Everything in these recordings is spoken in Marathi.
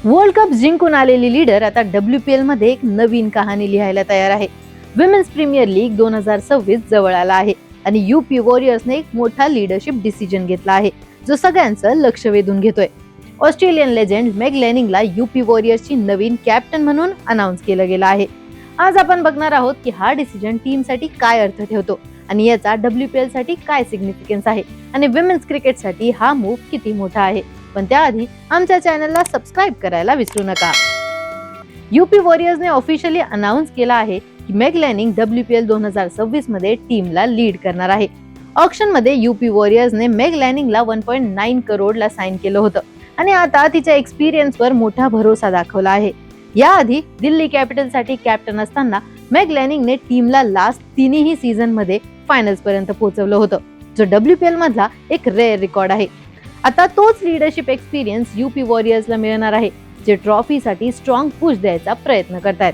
वर्ल्ड कप जिंकून आलेली लीडर आता WPL मध्ये एक नवीन कहाणी लिहायला तयार आहे. विमेन्स प्रीमियर लीग 2026 जवळ आला आहे आणि UP वॉरियर्सने एक मोठा लीडरशिप डिसिजन घेतला आहे, जो सगळ्यांचं लक्ष वेधून घेतोय. ऑस्ट्रेलियन लेजेंड मेग लॅनिंगला UP वॉरियर्सची नवीन कॅप्टन म्हणून अनाउन्स केलं गेलं आहे. आज आपण बघणार आहोत की हा डिसिजन टीमसाठी काय अर्थ ठेवतो आणि याचा WPL साठी काय सिग्निफिकन्स आहे आणि विमेन्स क्रिकेटसाठी हा मूव्ह किती मोठा आहे. पण त्याआधी आमच्या चॅनलला सबस्क्राईब करायला विसरू नका. UP वॉरियर्सने ऑफिशियली अनाउन्स केला आहे की मेग लॅनिंग WPL 2026 मध्ये टीमला लीड करणार आहे. ऑक्शन मध्ये UP वॉरियर्सने मेग लॅनिंगला 1.9 करोडला साइन केलं होतं आणि आता तिच्या एक्सपिरियन्सवर मोठा भरोसा दाखवला आहे. याआधी दिल्ली कॅपिटलसाठी कॅप्टन असताना मेग लॅनिंगने टीमला लास्ट तिन्ही सीझन मध्ये फायनल्स पर्यंत पोहोचवलं होतं, जो WPL मधला एक रेअर रेकॉर्ड आहे. आता तोच लीडरशिप एक्सपिरियन्स UP वॉरियर्सला मिळणार आहे, जे ट्रॉफीसाठी स्ट्रॉंग पुश द्यायचा प्रयत्न करतायत.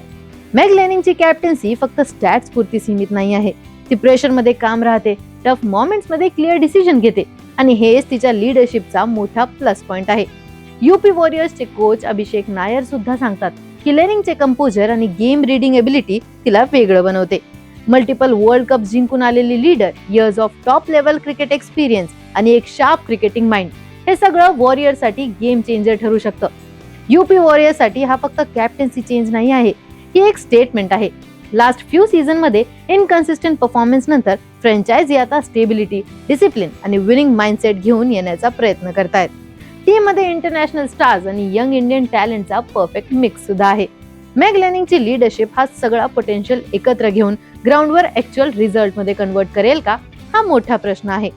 मेग लॅनिंगची कॅप्टन्सी फक्त स्टॅट्स पुरती सीमित नाही आहे. ती प्रेशर मध्ये काम राहते, टफ मोमेंट्स मध्ये क्लिअर डिसिजन घेते आणि हेच तिच्या लीडरशिपचा मोठा प्लस पॉइंट आहे. UP वॉरियर्सचे कोच अभिषेक नायर सुद्धा सांगतात की लॅनिंगचे कंपोजर आणि गेम रीडिंग एबिलिटी तिला वेगळं बनवते. मल्टिपल वर्ल्ड कप जिंकून आलेली leader, years of top level cricket experience आणि एक शार्प क्रिकेटिंग माइंड, हे सगळं वॉरियर्ससाठी गेम चेंजर ठरू शकतं. UP वॉरियर्ससाठी हा फक्त कॅप्टन्सी चेंज नाही आहे, ही एक स्टेटमेंट आहे. लास्ट फ्यू सीझन मध्ये इनकन्सिस्टंट परफॉर्मन्स नंतर फ्रँचायझी आता स्टेबिलिटी, डिसिप्लिन आणि विनिंग माइंडसेट घेऊन येण्याचा प्रयत्न करतायत. टीम मध्ये इंटरनॅशनल स्टार्स आणि यंग इंडियन टॅलेंटचा परफेक्ट मिक्स सुद्धा आहे. मेग लॅनिंगची लीडरशिप हा सगळा पोटेन्शियल एकत्र घेऊन ग्राउंडवर ऍक्च्युअल रिझल्ट मध्ये कन्वर्ट करेल का, हा मोठा प्रश्न आहे.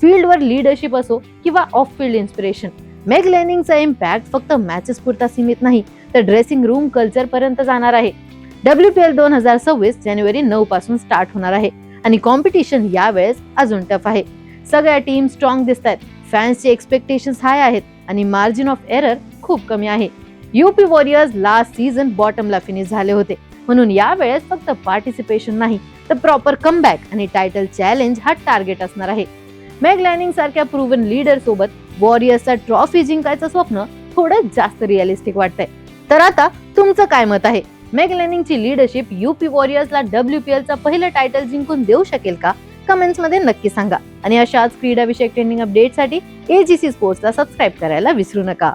फील्डवर लीडरशिप असो किंवा ऑफ फील्ड इन्स्पिरेशन, मेग लॅनिंगचा इम्पॅक्ट फक्त मॅचेस पुरता सीमित नाही, तर ड्रेसिंग रूम कल्चर पर्यंत जाणार आहे. WPL 2026 जानेवारी 9 पासून स्टार्ट होणार आहे आणि कॉम्पिटिशन यावेळेस अजून टफ आहे. सगळ्या टीम स्ट्रॉंग दिसतात, फॅन्सचे एक्सपेक्टेशन्स हाय आहेत आणि मार्जिन ऑफ एरर खूप कमी आहे. UP वॉरियर्स लास्ट सीझन बॉटमला फिनिश झाले होते, म्हणून यावेळेस फक्त पार्टिसिपेशन नाही, तर प्रॉपर कमबॅक आणि टायटल चॅलेंज हा टार्गेट असणार आहे. मेग लॅनिंग सारख्या प्रूव्हन लीडर सोबत वॉरियर्सचा ट्रॉफी जिंकायचं स्वप्न थोडं जास्त रिअलिस्टिक वाटतंय. तर आता तुमचं काय मत आहे? मेग लॅनिंगची लीडरशिप UP वॉरियर्सला WPL चा पहिलं टायटल जिंकून देऊ शकेल का? कमेंट्स मध्ये नक्की सांगा आणि अशाच क्रीडा विषयक ट्रेंडिंग अपडेटसाठी AGC स्पोर्ट्सला सबस्क्राईब करायला विसरू नका.